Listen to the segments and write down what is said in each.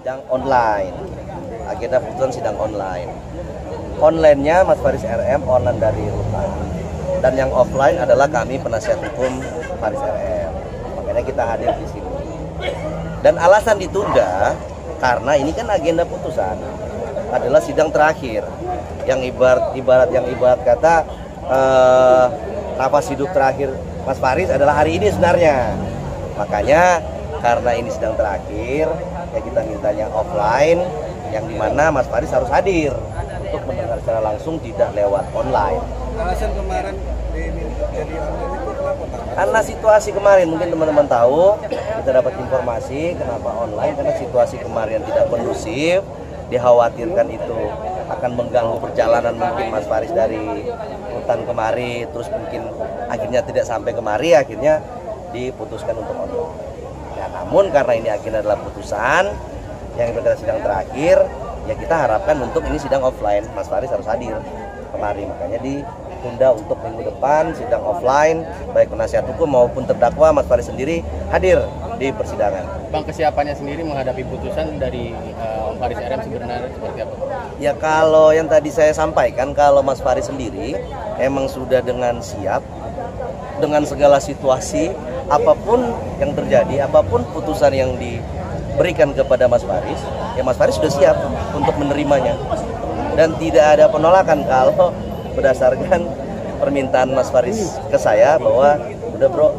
sidang online. Agenda putusan sidang online. Online-nya Mas Faris RM online dari Rutan. Dan yang offline adalah kami penasihat hukum Faris RM. Makanya kita hadir di sini. Dan alasan ditunda karena ini kan agenda putusan adalah sidang terakhir yang ibarat kata nafas hidup terakhir Mas Faris adalah hari ini sebenarnya. Makanya karena ini sidang terakhir ya kita mintanya offline yang dimana Mas Faris harus hadir untuk mendengar secara langsung tidak lewat online. Alasan kemarin diminta jadi online itu kenapa Pak? Karena situasi kemarin mungkin teman-teman tahu, kita dapat informasi kenapa online karena situasi kemarin tidak kondusif, dikhawatirkan itu akan mengganggu perjalanan mungkin Mas Faris dari Rutan kemari, terus mungkin akhirnya tidak sampai kemari, akhirnya diputuskan untuk online. Ya, namun karena ini akhirnya adalah putusan yang berkata sidang terakhir, ya kita harapkan untuk ini sidang offline, Mas Faris harus hadir kemari, makanya ditunda untuk minggu depan sidang offline, baik penasihat hukum maupun terdakwa Mas Faris sendiri hadir di persidangan. Bang, kesiapannya sendiri menghadapi putusan dari Om Faris RM sebenarnya seperti apa? Ya kalau yang tadi saya sampaikan, kalau Mas Faris sendiri emang sudah dengan siap dengan segala situasi, apapun yang terjadi, apapun putusan yang diberikan kepada Mas Faris, ya Mas Faris sudah siap untuk menerimanya. Dan tidak ada penolakan kalau berdasarkan permintaan Mas Faris ke saya bahwa udah bro,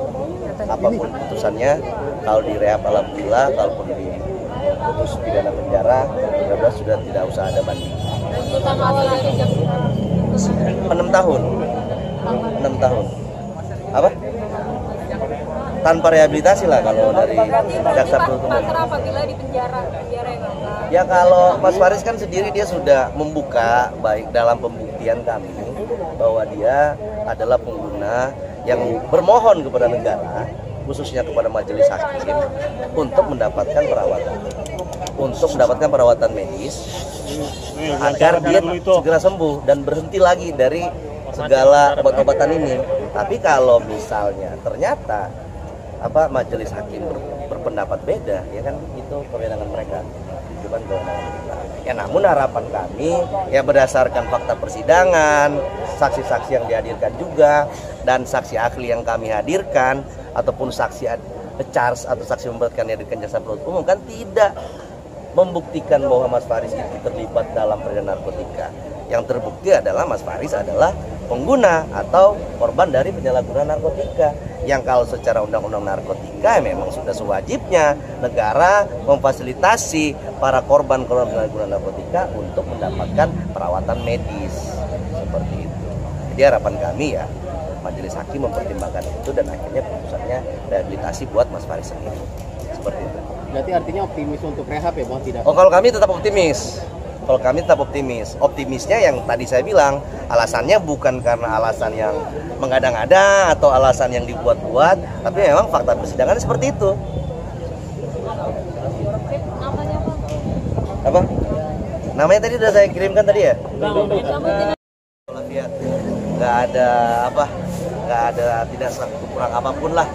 apapun putusannya, kalau direhab alhamdulillah, kalaupun diputus pidana penjara, mudah-mudahan sudah tidak usah ada banding. 6 tahun. 6 tahun. Apa? Tanpa rehabilitasi lah kalau dari jaksa penuntut umum. Apabila di penjara yang Ya kalau Mas Faris kan sendiri dia sudah membuka baik dalam pembuktian kami bahwa dia adalah pengguna yang bermohon kepada negara, khususnya kepada majelis hakim untuk mendapatkan perawatan medis agar dia segera sembuh dan berhenti lagi dari segala obat-obatan ini. Tapi kalau misalnya ternyata majelis hakim berpendapat beda, ya kan itu kewenangan mereka, bukan kewenangan kita. Ya namun harapan kami ya berdasarkan fakta persidangan, saksi-saksi yang dihadirkan juga dan saksi ahli yang kami hadirkan ataupun saksi charge atau saksi memberatkan yang dihadirkan jaksa penuntut umum kan tidak membuktikan bahwa Mas Faris itu terlibat dalam peredaran narkotika. Yang terbukti adalah Mas Faris adalah pengguna atau korban dari penyalahgunaan narkotika, yang kalau secara undang-undang narkotika memang sudah sewajibnya negara memfasilitasi para korban penyalahgunaan narkotika untuk mendapatkan perawatan medis seperti itu. Jadi harapan kami ya majelis hakim mempertimbangkan itu dan akhirnya putusannya rehabilitasi buat Mas Faris sendiri seperti itu. Berarti artinya optimis untuk rehab ya Bang? Tidak? Oh, kalau kami tetap optimis. Kalau kami tetap optimis. Optimisnya yang tadi saya bilang, alasannya bukan karena alasan yang mengada-ngada atau alasan yang dibuat-buat, tapi memang fakta persidangan seperti itu. Apa? Namanya tadi udah saya kirimkan tadi ya? Nggak ada tidak kurang apapun lah.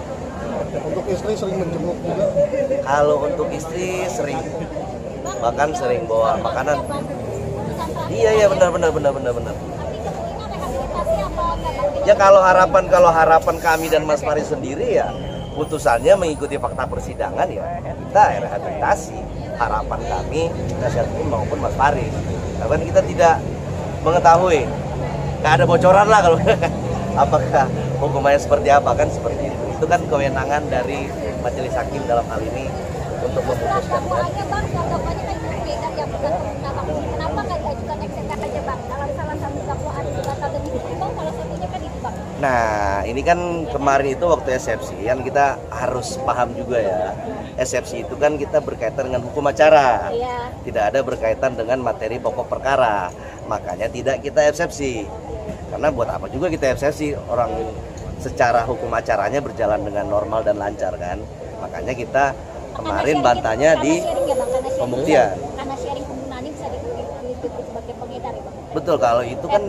Untuk istri sering menjenguk juga. Kalau untuk istri sering, bahkan sering bawa makanan. Iya benar. Ya kalau harapan kami dan Mas Faris sendiri ya putusannya mengikuti fakta persidangan ya kita rehabilitasi. Harapan kami penasihat hukum maupun Mas Faris. Karena kita tidak mengetahui, nggak ada bocoran lah kalau apakah hukumannya seperti apa kan seperti itu. Itu kan kewenangan dari majelis hakim dalam hal ini untuk memutuskan. Kenapa nggak diajukan eksepsi aja Bang? Dalam salah satu dakwaan batal demi hukum salah satunya kan itu Bang. Nah ini kan kemarin itu waktu eksepsi kan kita harus paham juga ya, eksepsi itu kan kita berkaitan dengan hukum acara, tidak ada berkaitan dengan materi pokok perkara, makanya tidak kita eksepsi. Karena buat apa juga kita eksepsi, orang secara hukum acaranya berjalan dengan normal dan lancar kan, makanya kita kemarin bantahnya di pembuktian. Karena sharing penggunaannya bisa ditutup sebagai pengedar ya Bang. Betul, kalau itu kan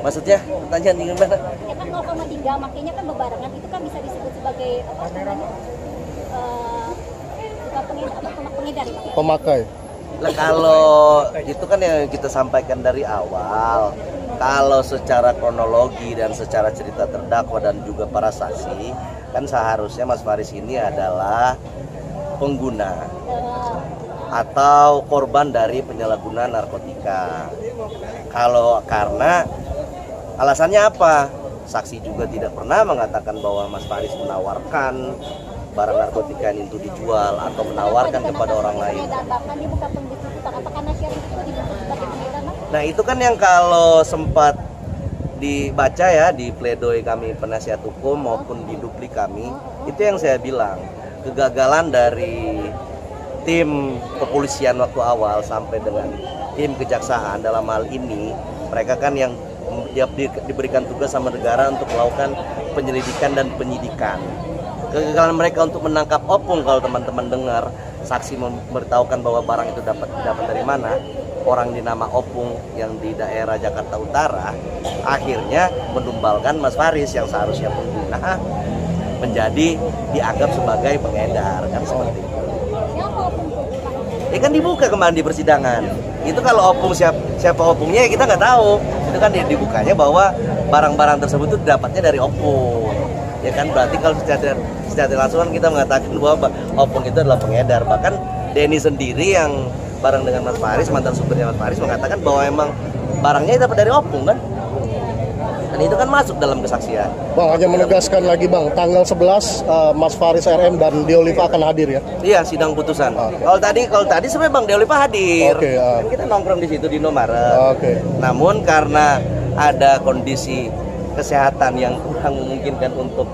maksudnya pertanyaan gimana? Ya kan 0,3 makanya kan bebarengan itu kan bisa disebut sebagai apa namanya? Bukan pengedar? Pemakai. Nah, kalau itu kan yang kita sampaikan dari awal. Kalau secara kronologi dan secara cerita terdakwa dan juga para saksi, kan seharusnya Mas Faris ini adalah pengguna atau korban dari penyalahgunaan narkotika. Kalau karena alasannya apa? Saksi juga tidak pernah mengatakan bahwa Mas Faris menawarkan barang narkotika ini untuk dijual atau menawarkan kepada orang lain. Nah, itu kan yang kalau sempat dibaca ya di pledoi kami penasihat hukum maupun di duplik kami, itu yang saya bilang, kegagalan dari tim kepolisian waktu awal sampai dengan tim kejaksaan dalam hal ini, mereka kan yang diberikan tugas sama negara untuk melakukan penyelidikan dan penyidikan. Kegagalan mereka untuk menangkap opung, kalau teman-teman dengar saksi memberitahukan bahwa barang itu dapat dari mana, orang dinama opung yang di daerah Jakarta Utara, akhirnya menumbalkan Mas Faris yang seharusnya pengguna menjadi dianggap sebagai pengedar, kan seperti itu. Ya kan dibuka kemarin di persidangan. Itu kalau opung siapa opungnya ya kita nggak tahu. Itu kan dibukanya bahwa barang-barang tersebut itu dapatnya dari opung. Ya kan berarti kalau secara langsung kita mengatakan bahwa opung itu adalah pengedar. Bahkan Denny sendiri yang bareng dengan Mas Faris, mantan supirnya Mas Faris, mengatakan bahwa emang barangnya dapat dari opung kan. Dan itu kan masuk dalam kesaksian. Bang, hanya menegaskan lagi Bang, tanggal 11 Mas Faris RM dan Deoliva akan hadir ya? Iya, sidang putusan. Okay. Kalau tadi sebenarnya Bang Deoliva hadir. Okay, kan kita nongkrong di situ di Indomaret. Okay. Namun karena ada kondisi kesehatan yang kurang memungkinkan untuk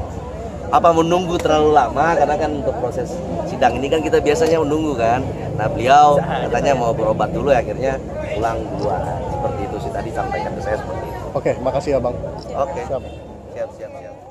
menunggu terlalu lama, karena kan untuk proses sidang ini kan kita biasanya menunggu kan. Nah, beliau katanya mau berobat dulu, akhirnya pulang duluan. Seperti itu sih tadi sampaikan ke saya seperti itu. Oke, makasih ya Bang. Oke. Siap. Siap.